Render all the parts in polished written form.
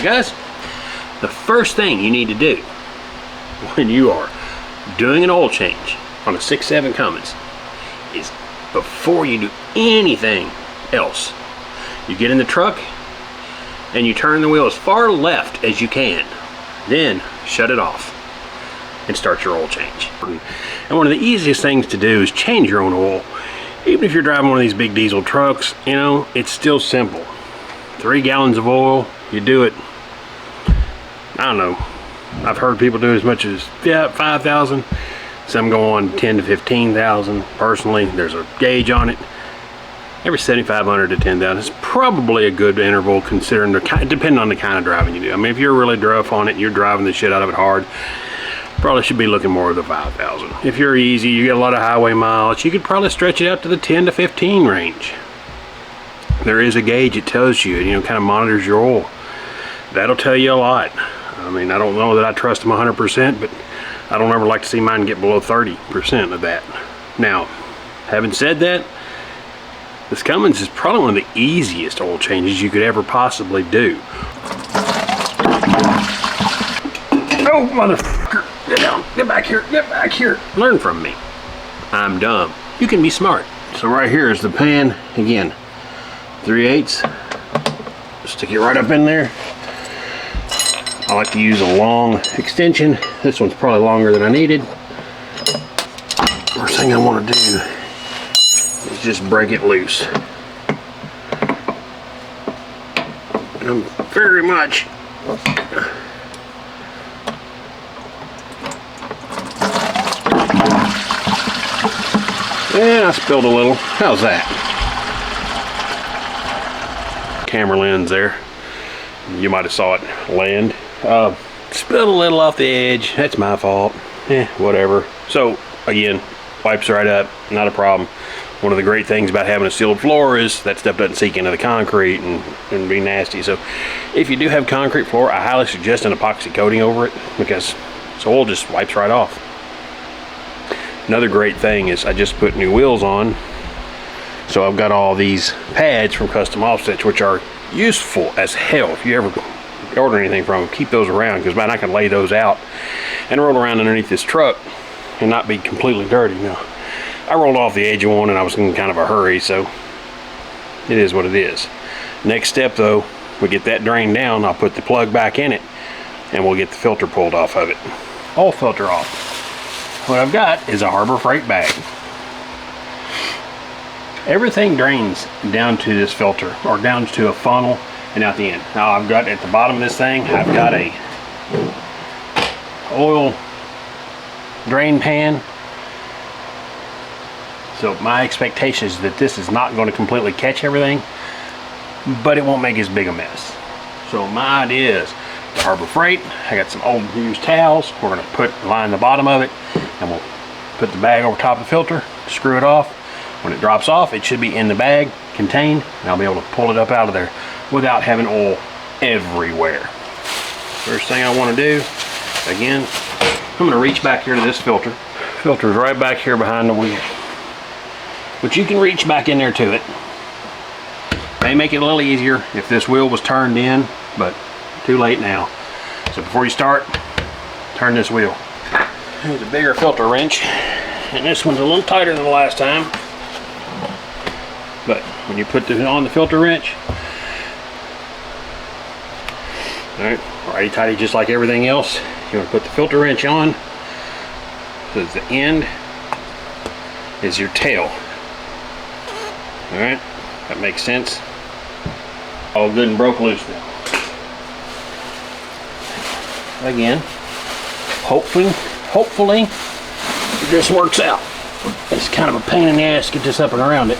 guys, the first thing you need to do when you are doing an oil change on a 6.7 Cummins is, before you do anything else, you get in the truck and you turn the wheel as far left as you can, then shut it off and start your oil change. And one of the easiest things to do is change your own oil. Even if you're driving one of these big diesel trucks, you know, it's still simple. 3 gallons of oil, you do it, I don't know, I've heard people do as much as 5,000. Some go on 10 to 15,000. Personally, there's a gauge on it. Every 7,500 to 10,000 is probably a good interval, considering depending on the kind of driving you do. I mean, if you're really rough on it, you're driving the shit out of it hard, probably should be looking more at the 5,000. If you're easy, you get a lot of highway miles, you could probably stretch it out to the 10 to 15 range. There is a gauge that tells you, you know, kind of monitors your oil. That'll tell you a lot. I mean, I don't know that I trust them 100%, but I don't ever like to see mine get below 30% of that. Now, having said that, this Cummins is probably one of the easiest oil changes you could ever possibly do. Oh, motherfucker, get down, get back here. Learn from me. I'm dumb. You can be smart. So right here is the pan. Again, 3/8. Stick it right up in there. I like to use a long extension. This one's probably longer than I needed. First thing I want to do is just break it loose. I'm very much and I spilled a little. How's that? Camera lens there. You might have saw it land. Spilled a little off the edge. That's my fault. Whatever. So again, wipes right up, not a problem. One of the great things about having a sealed floor is that stuff doesn't seep into the concrete and be nasty. So if you do have concrete floor, I highly suggest an epoxy coating over it, because this oil just wipes right off. Another great thing is I just put new wheels on, so I've got all these pads from Custom Offsets, which are useful as hell. If you ever order anything from them, keep those around, because man, I can lay those out and roll around underneath this truck and not be completely dirty. Now, I rolled off the edge of one and I was in kind of a hurry, so it is what it is. Next step though, we get that drained down, I'll put the plug back in it and we'll get the filter pulled off of it. Oil filter off. What I've got is a Harbor Freight bag. Everything drains down to this filter, or down to a funnel and out the end. Now I've got at the bottom of this thing, I've got a oil drain pan. So my expectation is that this is not going to completely catch everything, but it won't make as big a mess. So my idea is the Harbor Freight, I got some old used towels, we're going to line the bottom of it, and we'll put the bag over top of the filter, screw it off. When it drops off, it should be in the bag, contained, and I'll be able to pull it up out of there without having oil everywhere. First thing I want to do, again, I'm going to reach back here to this filter. Filter's right back here behind the wheel. But you can reach back in there to it. May make it a little easier if this wheel was turned in, but too late now. So before you start, turn this wheel. Here's a bigger filter wrench, and this one's a little tighter than the last time. But when you put this on the filter wrench, alright, righty tighty just like everything else. You want to put the filter wrench on, so the end is your tail. Alright, that makes sense. All good and broke loose now. Again, hopefully this works out. It's kind of a pain in the ass to get this up and around it.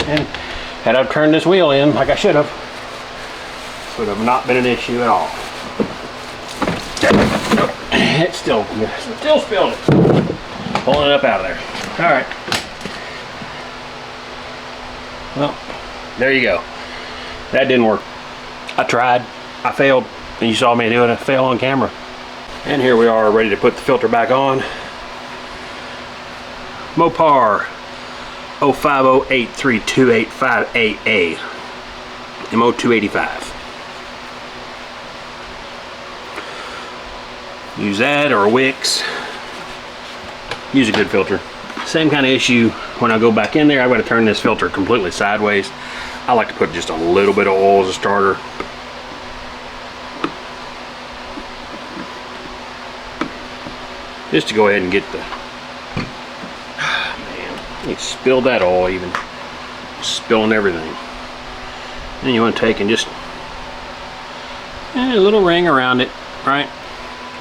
And had I turned this wheel in like I should have, this would have not been an issue at all. It still spilled it. Pulling it up out of there. Alright. Well, there you go. That didn't work. I tried. I failed. And you saw me do it. I failed on camera. And here we are, ready to put the filter back on. Mopar 050832858A, MO285. Use that or a Wix. Use a good filter. Same kind of issue when I go back in there. I've got to turn this filter completely sideways. I like to put just a little bit of oil as a starter. Just to go ahead and get the, man, you spilled that oil even. Spilling everything. Then you want to take and just a little ring around it, right?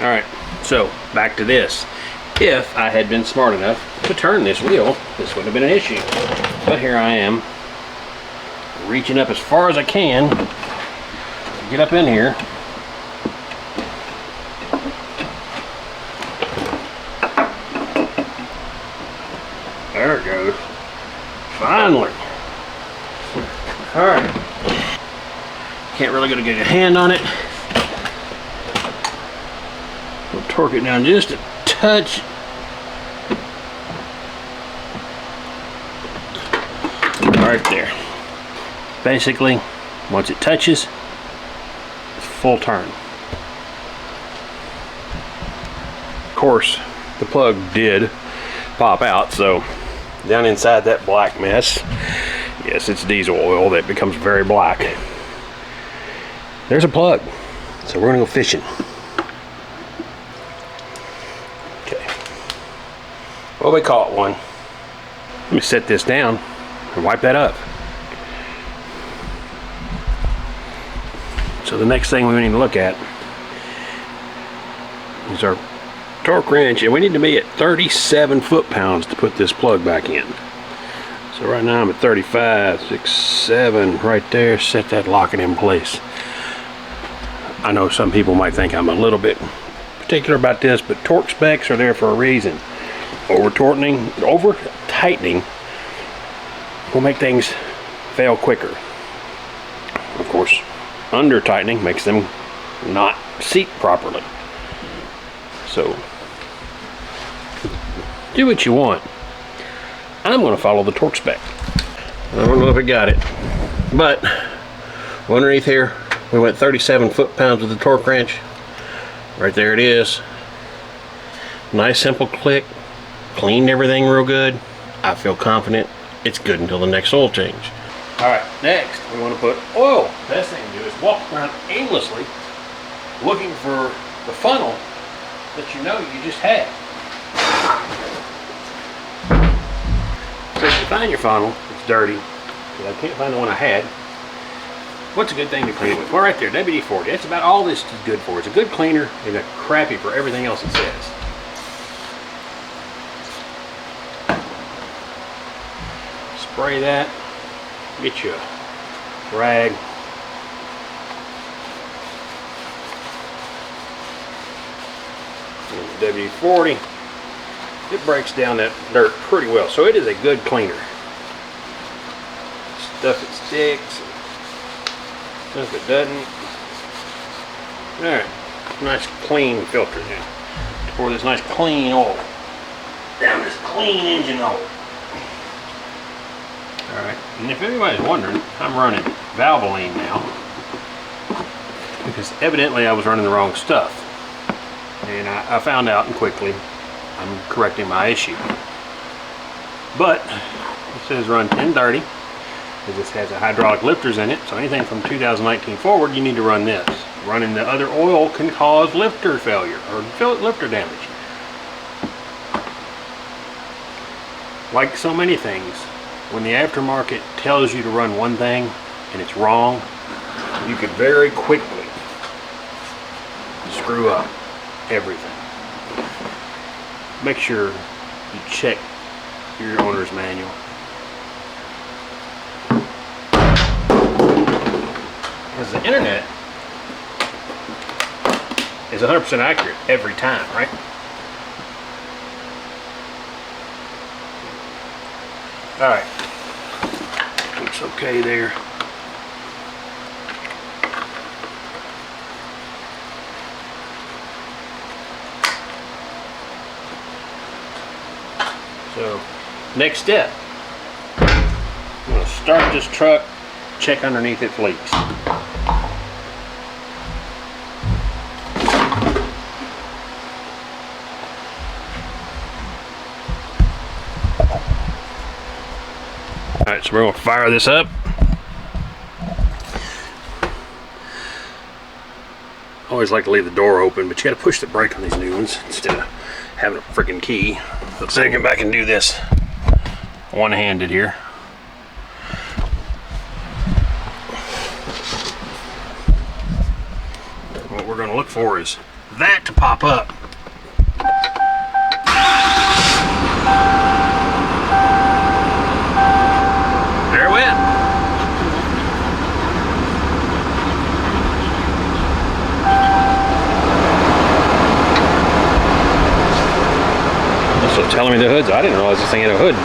Alright, so back to this. If I had been smart enough to turn this wheel, this wouldn't have been an issue. But here I am, reaching up as far as I can to get up in here. There it goes. Finally. Alright. Can't really get a good hand on it. We'll torque it down just a touch. Right there. Basically, once it touches, it's full turn. Of course, the plug did pop out, so down inside that black mess, yes, it's diesel oil that becomes very black. There's a plug, so we're gonna go fishing. Okay. Well, we caught one. Let me set this down and wipe that up. So the next thing we need to look at is our torque wrench, and we need to be at 37 foot-pounds to put this plug back in. So right now I'm at 35, 6, 7, right there. Set that, lock it in place. I know some people might think I'm a little bit particular about this, but torque specs are there for a reason. Over tightening will make things fail quicker. Of course, under tightening makes them not seat properly. So do what you want. I'm going to follow the torque spec. I don't know if it got it, but underneath here we went 37 foot-pounds with the torque wrench. Right there it is. Nice simple click. Cleaned everything real good. I feel confident it's good until the next oil change. Alright, next we want to put oil. Best thing to do is walk around aimlessly looking for the funnel that you know you just had. So if you find your funnel, it's dirty, because I can't find the one I had. What's a good thing to clean with? Well, right there, WD-40. That's about all this is good for. It's a good cleaner and a crappy for everything else it says. Spray that. Get you a rag. And the WD-40. It breaks down that dirt pretty well, so it is a good cleaner. Stuff that sticks, stuff that doesn't. Alright, nice clean filter now. Pour this nice clean oil down this clean engine oil. Alright, and if anybody's wondering, I'm running Valvoline now because evidently I was running the wrong stuff. And I found out, and quickly I'm correcting my issue. But it says run 1030 because this has a hydraulic lifters in it, so anything from 2019 forward you need to run this. Running the other oil can cause lifter failure or lifter damage. Like so many things, when the aftermarket tells you to run one thing and it's wrong, you could very quickly screw up everything. Make sure you check your owner's manual. Because the internet is 100% accurate every time, right? Alright. Looks okay there. So, next step. start this truck, check underneath its leaks. Alright, so we're going to fire this up. I always like to leave the door open, but you got to push the brake on these new ones instead of having a freaking key. Let's see, get back and do this one-handed here. What we're going to look for is that to pop up. There it went. Also telling me the hood's, I didn't realize this thing had a hood.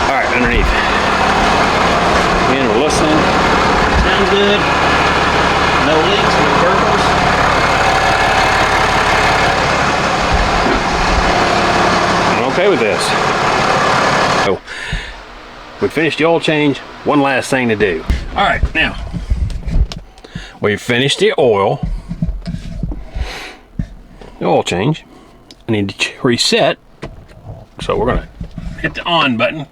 All right, underneath. Again, we're listening. Sounds good. No leaks, no purples. I'm okay with this. So, we finished the oil change. One last thing to do. All right, now we've finished the oil change. I need to reset. So we're gonna hit the on button.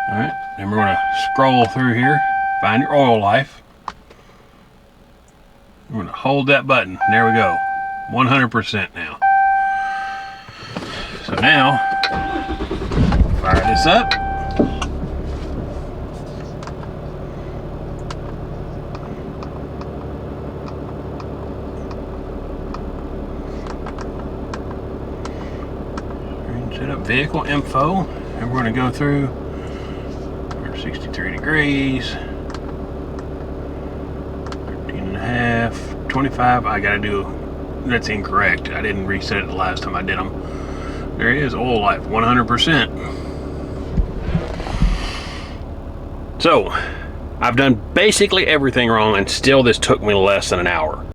All right, then we're gonna scroll through here, find your oil life. We're gonna hold that button. There we go, 100% now. So now, fire this up. Set up vehicle info, and we're going to go through. We're 63 degrees, 13 and a half, 25. I got to do, that's incorrect. I didn't reset it the last time I did them. There it is, oil life, 100%. So, I've done basically everything wrong, and still this took me less than an hour.